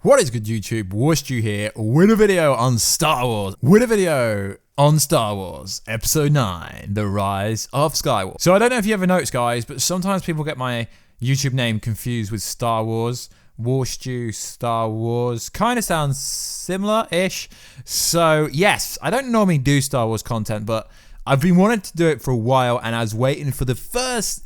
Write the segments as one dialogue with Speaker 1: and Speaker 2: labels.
Speaker 1: What is good, YouTube? Worstu here with a video on Star Wars. Episode 9, The Rise of SkyWalker. So I don't know if you ever noticed, guys, but sometimes people get my YouTube name confused with Star Wars. Worstu, Star Wars, kind of sounds similar-ish. So yes, I don't normally do Star Wars content, but I've been wanting to do it for a while, and I was waiting for the first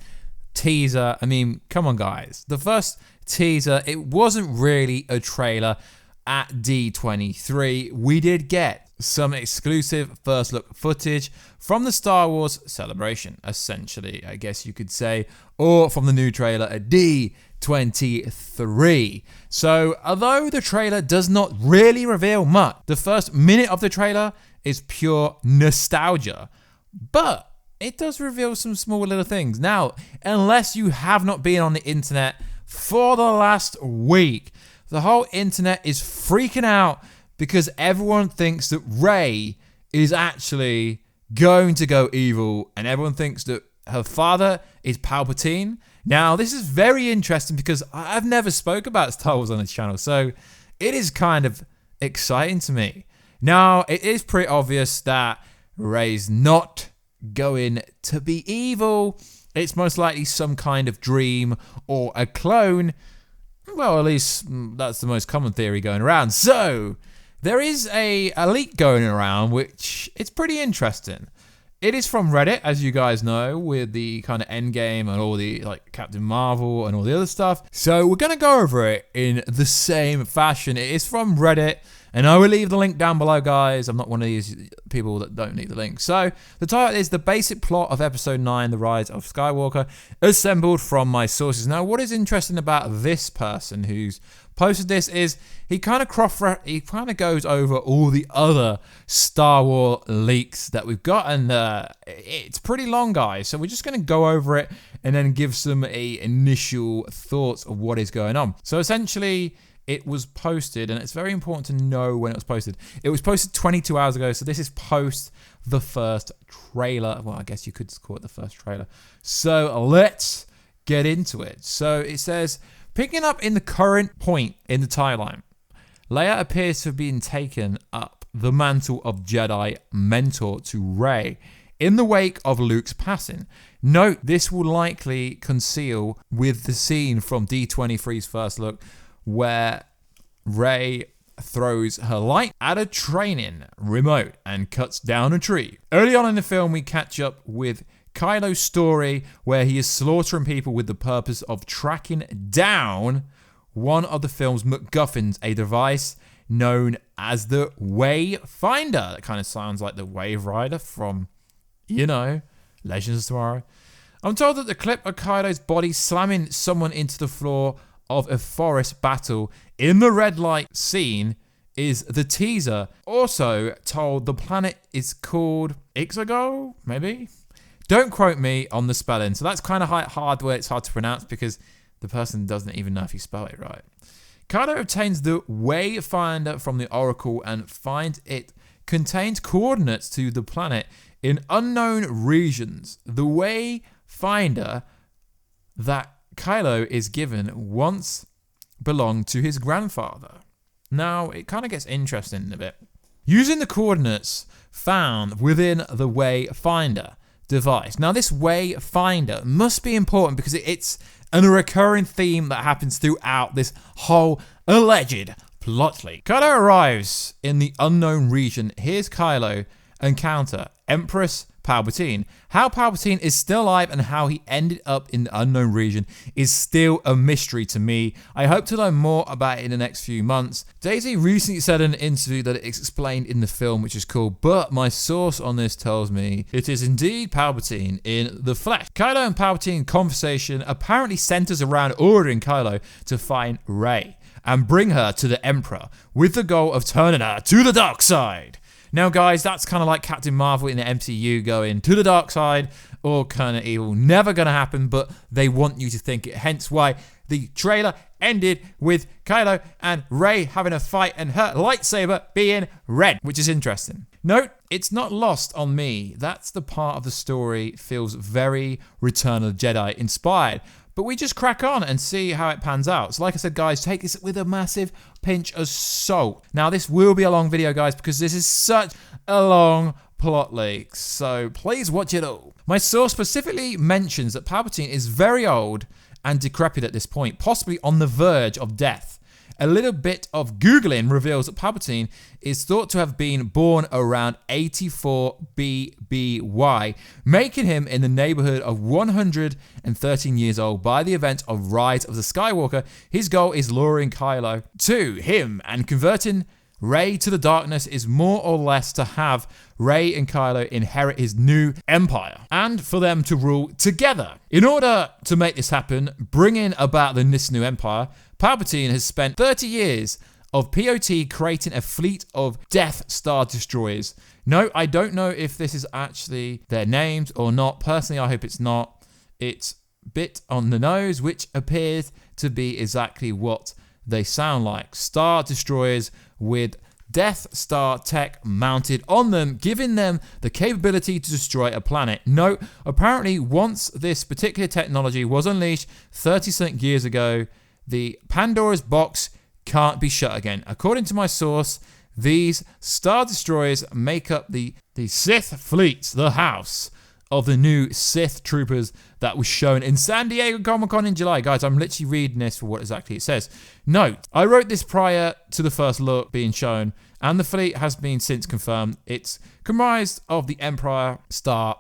Speaker 1: teaser. I mean, come on, guys. The first teaser, it wasn't really a trailer at D23. We did get some exclusive first look footage from the Star Wars celebration, essentially, I guess you could say, or from the new trailer at D23. So although the trailer does not really reveal much, the first minute of the trailer is pure nostalgia, but it does reveal some small little things. Now, unless you have not been on the internet for the last week, the whole internet is freaking out because everyone thinks that Rey is actually going to go evil, and everyone thinks that her father is Palpatine. Now, this is very interesting because I've never spoke about Star Wars on this channel, so it is kind of exciting to me. Now, it is pretty obvious that Rey's not going to be evil. It's most likely some kind of dream or a clone. Well, at least that's the most common theory going around. So there is a leak going around, which it's pretty interesting. It is from Reddit, as you guys know, with the kind of EndGame and all the like Captain Marvel and all the other stuff. So we're going to go over it in the same fashion. It is from Reddit, and I will leave the link down below, guys. I'm not one of these people that don't need the link. So the title is The Basic Plot of Episode 9, The Rise of SkyWalker, assembled from my sources. Now, what is interesting about this person who's posted this is he kind of goes over all the other Star Wars leaks that we've got, and it's pretty long, guys. So we're just going to go over it and then give some initial thoughts of what is going on. So essentially, it was posted, and it's very important to know when it was posted. It was posted 22 hours ago, so this is post the first trailer. Well, I guess you could call it the first trailer. So let's get into it. So it says, picking up in the current point in the timeline, Leia appears to have been taken up the mantle of Jedi mentor to Rey in the wake of Luke's passing. Note, this will likely conceal with the scene from D23's first look, where Rey throws her light at a training remote and cuts down a tree. Early on in the film, we catch up with Kylo's story, where he is slaughtering people with the purpose of tracking down one of the film's MacGuffins, a device known as the Wayfinder. That kind of sounds like the Wave Rider from, you know, Legends of Tomorrow. I'm told that the clip of Kylo's body slamming someone into the floor of a forest battle in the red light scene is the teaser. Also told the planet is called Ixago, maybe? Don't quote me on the spelling. So that's kind of hard where it's hard to pronounce because the person doesn't even know if you spell it right. Kylo obtains the Wayfinder from the Oracle and finds it contains coordinates to the planet in unknown regions. The Wayfinder that Kylo is given once belonged to his grandfather. Now, it kind of gets interesting in a bit. Using the coordinates found within the Wayfinder device. Now, this Wayfinder must be important because it's a recurring theme that happens throughout this whole alleged plot leak. Kylo arrives in the unknown region. Here's Kylo encounter Empress Palpatine. How Palpatine is still alive and how he ended up in the unknown region is still a mystery to me. I hope to learn more about it in the next few months. Daisy recently said in an interview that it's explained in the film, which is cool, but my source on this tells me it is indeed Palpatine in the flesh. Kylo and Palpatine conversation apparently centers around ordering Kylo to find Rey and bring her to the Emperor with the goal of turning her to the dark side. Now, guys, that's kind of like Captain Marvel in the MCU going to the dark side or kind of evil. Never going to happen, but they want you to think it. Hence why the trailer ended with Kylo and Rey having a fight and her lightsaber being red, which is interesting. Note, it's not lost on me. That's the part of the story feels very Return of the Jedi inspired. But we just crack on and see how it pans out. So like I said, guys, take this with a massive pinch of salt. Now, this will be a long video, guys, because this is such a long plot leak. So please watch it all. My source specifically mentions that Palpatine is very old and decrepit at this point, possibly on the verge of death. A little bit of Googling reveals that Palpatine is thought to have been born around 84 BBY, making him in the neighborhood of 113 years old. By the event of Rise of the Skywalker, his goal is luring Kylo to him, and converting Rey to the darkness is more or less to have Rey and Kylo inherit his new empire and for them to rule together. In order to make this happen, bringing about this new empire, Palpatine has spent 30 years of POT creating a fleet of Death Star destroyers. No, I don't know if this is actually their names or not. Personally, I hope it's not. It's a bit on the nose, which appears to be exactly what they sound like. Star destroyers with Death Star tech mounted on them, giving them the capability to destroy a planet. No, apparently once this particular technology was unleashed 30-something years ago, the Pandora's box can't be shut again. According to my source, these Star Destroyers make up the Sith fleet, the house of the new Sith troopers that was shown in San Diego Comic-Con in July. Guys, I'm literally reading this for what exactly it says. Note, I wrote this prior to the first look being shown, and the fleet has been since confirmed. It's comprised of the Empire Star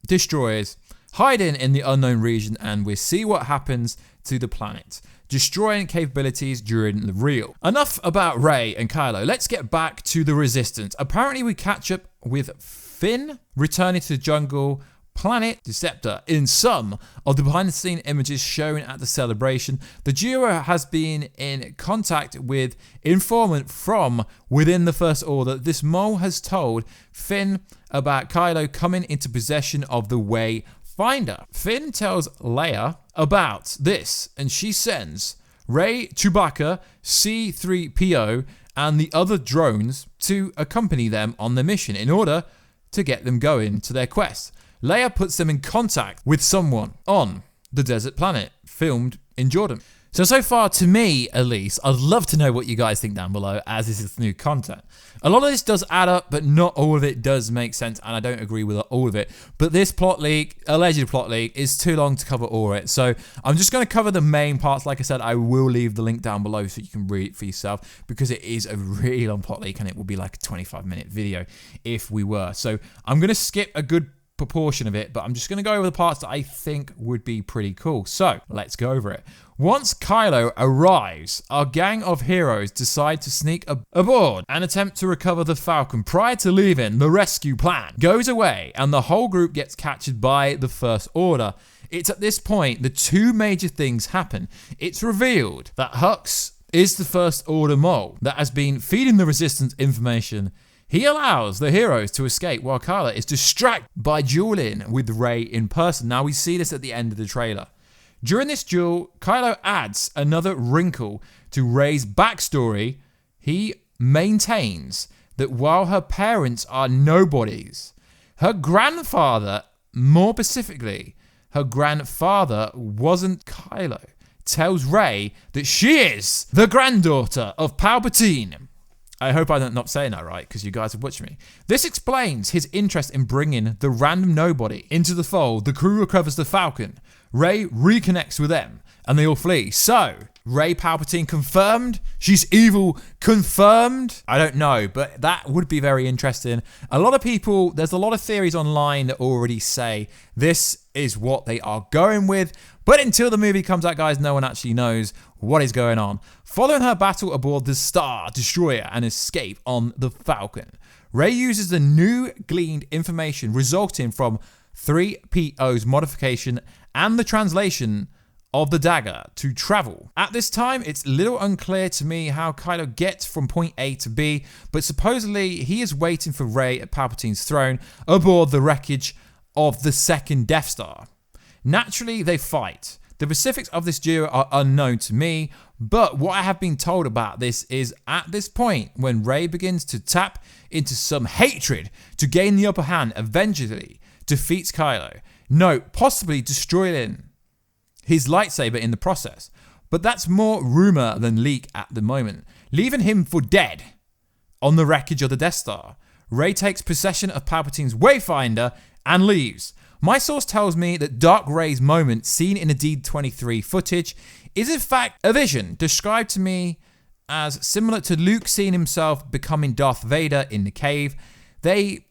Speaker 1: Destroyers hiding in the unknown region, and we'll see what happens to the planet, destroying capabilities during the real. Enough about Rey and Kylo. Let's get back to the Resistance. Apparently, we catch up with Finn returning to the jungle planet Deceptor. In some of the behind-the-scene images shown at the celebration, the duo has been in contact with informant from within the First Order. This mole has told Finn about Kylo coming into possession of the Wayfinder. Finn tells Leia about this, and she sends Rey, Chewbacca, C-3PO, and the other drones to accompany them on the mission in order to get them going to their quest. Leia puts them in contact with someone on the desert planet, filmed in Jordan. So far, to me at least, I'd love to know what you guys think down below, as this is new content. A lot of this does add up, but not all of it does make sense, and I don't agree with all of it. But this plot leak, alleged plot leak, is too long to cover all of it. So I'm just going to cover the main parts. Like I said, I will leave the link down below so you can read it for yourself, because it is a really long plot leak, and it will be like a 25-minute video if we were. So I'm going to skip a good proportion of it, but I'm just going to go over the parts that I think would be pretty cool. So let's go over it. Once Kylo arrives, our gang of heroes decide to sneak aboard and attempt to recover the Falcon. Prior to leaving, the rescue plan goes away and the whole group gets captured by the First Order. It's at this point the two major things happen. It's revealed that Hux is the First Order mole that has been feeding the Resistance information. He allows the heroes to escape while Kylo is distracted by dueling with Rey in person. Now we see this at the end of the trailer. During this duel, Kylo adds another wrinkle to Rey's backstory. He maintains that while her parents are nobodies, her grandfather, more specifically, her grandfather wasn't Kylo, tells Rey that she is the granddaughter of Palpatine. I hope I'm not saying that right, because you guys have watched me. This explains his interest in bringing the random nobody into the fold. The crew recovers the Falcon. Rey reconnects with them, and they all flee. So, Rey Palpatine confirmed? She's evil confirmed? I don't know, but that would be very interesting. A lot of people, there's a lot of theories online that already say this is what they are going with. But until the movie comes out, guys, no one actually knows what is going on. Following her battle aboard the Star Destroyer and escape on the Falcon, Rey uses the new gleaned information resulting from 3PO's modification and the translation of the dagger to travel. At this time, it's a little unclear to me how Kylo gets from point A to B, but supposedly he is waiting for Rey at Palpatine's throne aboard the wreckage of the second Death Star. Naturally, they fight. The specifics of this duo are unknown to me, but what I have been told about this is at this point, when Rey begins to tap into some hatred to gain the upper hand, eventually defeats Kylo. No, possibly destroying his lightsaber in the process. But that's more rumor than leak at the moment, leaving him for dead on the wreckage of the Death Star. Rey takes possession of Palpatine's Wayfinder and leaves. My source tells me that Dark Rey's moment seen in the D23 footage is in fact a vision described to me as similar to Luke seeing himself becoming Darth Vader in the cave. They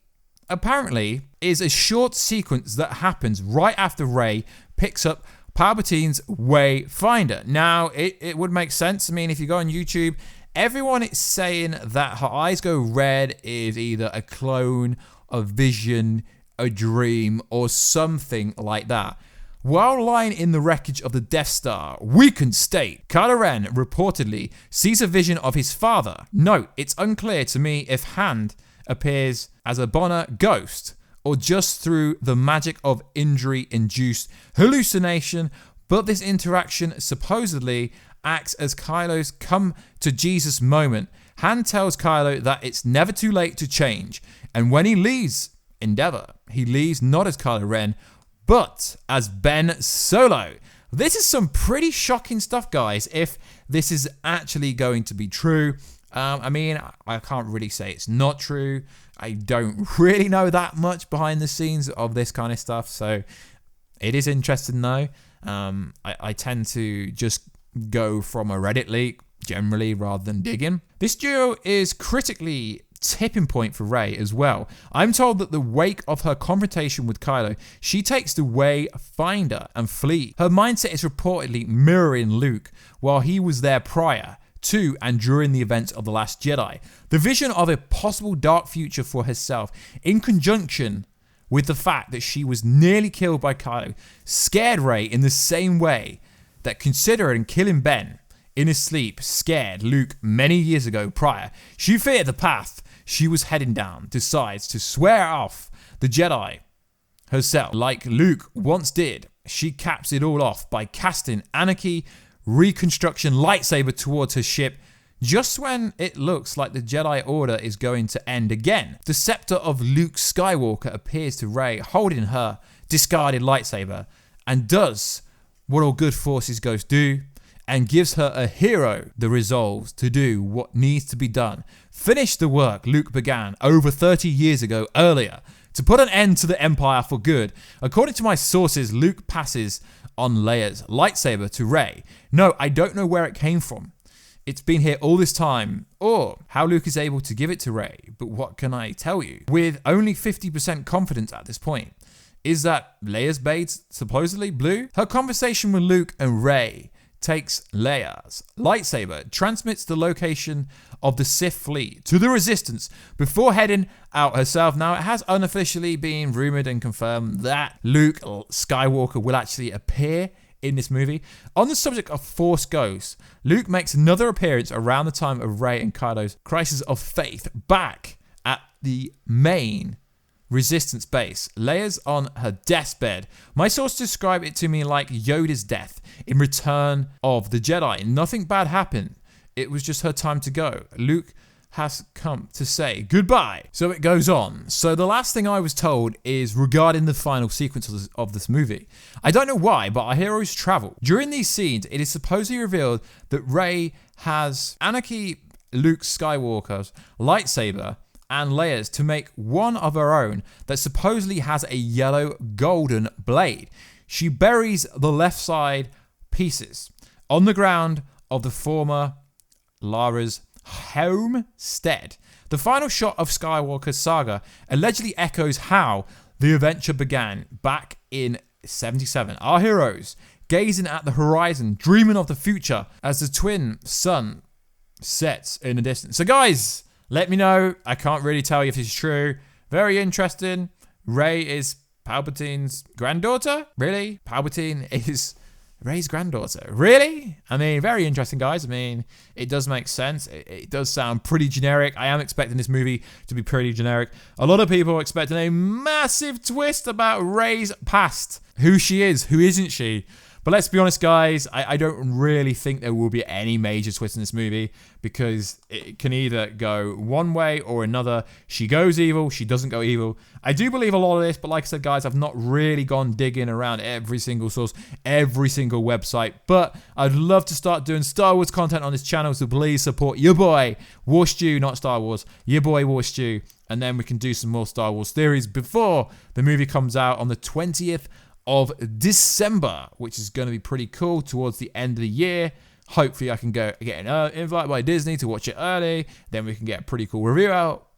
Speaker 1: apparently is a short sequence that happens right after Rey picks up Palpatine's Wayfinder. Now, it would make sense. I mean, if you go on YouTube, everyone is saying that her eyes go red is either a clone, a vision, a dream, or something like that. While lying in the wreckage of the Death Star, weakened state, Kylo Ren reportedly sees a vision of his father. Note, it's unclear to me if Hand appears as a Bonner ghost or just through the magic of injury-induced hallucination, but this interaction supposedly acts as Kylo's come to Jesus moment. Han tells Kylo that it's never too late to change, and when he leaves Endeavor, he leaves not as Kylo Ren, but as Ben Solo. This is some pretty shocking stuff, guys, if this is actually going to be true. I mean, I can't really say it's not true. I don't really know that much behind the scenes of this kind of stuff, so it is interesting though. I tend to just go from a Reddit leak generally rather than digging. This duo is critically tipping point for Rey as well. I'm told that the wake of her confrontation with Kylo, she takes the Wayfinder and flees. Her mindset is reportedly mirroring Luke while he was there prior to and during the events of The Last Jedi. The vision of a possible dark future for herself, in conjunction with the fact that she was nearly killed by Kylo, scared Rey in the same way that considering killing Ben in his sleep scared Luke many years ago prior. She feared the path she was heading down, decides to swear off the Jedi herself. Like Luke once did, she caps it all off by casting Anarchy Reconstruction lightsaber towards her ship just when it looks like the Jedi Order is going to end again. The scepter of Luke Skywalker appears to Rey holding her discarded lightsaber and does what all good forces ghosts do and gives her a hero the resolve to do what needs to be done. Finish the work Luke began over 30 years ago earlier to put an end to the Empire for good. According to my sources, Luke passes on Leia's lightsaber to Rey. No, I don't know where it came from. It's been here all this time, or how Luke is able to give it to Rey, but what can I tell you? With only 50% confidence at this point, is that Leia's blade supposedly blue? Her conversation with Luke and Rey takes Leia's lightsaber, transmits the location of the Sith fleet to the Resistance before heading out herself. Now, it has unofficially been rumored and confirmed that Luke Skywalker will actually appear in this movie. On the subject of Force Ghosts, Luke makes another appearance around the time of Rey and Kylo's crisis of faith back at the main Resistance base. Leia's on her deathbed. My source described it to me like Yoda's death in Return of the Jedi. Nothing bad happened. It was just her time to go. Luke has come to say goodbye. So it goes on. So the last thing I was told is regarding the final sequence of this movie. I don't know why, but our heroes travel. During these scenes, it is supposedly revealed that Rey has Anakin Luke Skywalker's lightsaber and Leia's to make one of her own that supposedly has a yellow golden blade. She buries the left side pieces on the ground of the former Lara's homestead. The final shot of Skywalker's saga allegedly echoes how the adventure began back in 77. Our heroes gazing at the horizon, dreaming of the future as the twin sun sets in the distance. So guys, let me know. I can't really tell you if this is true. Very interesting. Rey is Palpatine's granddaughter? Really? Palpatine is Rey's granddaughter? Really? I mean, very interesting, guys. I mean, it does make sense. It does sound pretty generic. I am expecting this movie to be pretty generic. A lot of people are expecting a massive twist about Rey's past. Who she is, who isn't she? But let's be honest, guys, I don't really think there will be any major twist in this movie because it can either go one way or another. She goes evil, she doesn't go evil. I do believe a lot of this, but like I said, guys, I've not really gone digging around every single source, every single website. But I'd love to start doing Star Wars content on this channel, so please support your boy, War Stew, not Star Wars, your boy, War Stew. And then we can do some more Star Wars theories before the movie comes out on the 20th of December, which is going to be pretty cool towards the end of the year. Hopefully I can get an invite by Disney to watch it early. Then we can get a pretty cool review out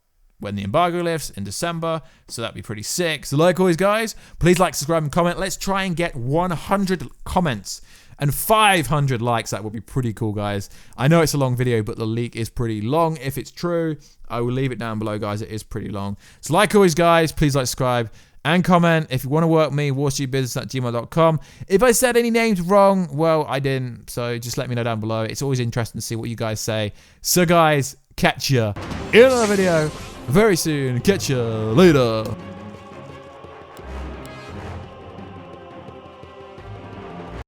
Speaker 1: when the embargo lifts in December. So that'd be pretty sick. So like always, guys, please like, subscribe, and comment. Let's try and get 100 comments and 500 likes. That would be pretty cool, guys. I know it's a long video, but the leak is pretty long. If it's true, I will leave it down below, guys. It is pretty long. So like always, guys, please like, subscribe, and comment. If you want to work with me, warstewbusiness@gmail.com. If I said any names wrong, well, I didn't. So just let me know down below. It's always interesting to see what you guys say. So, guys, catch ya in another video very soon. Catch ya later.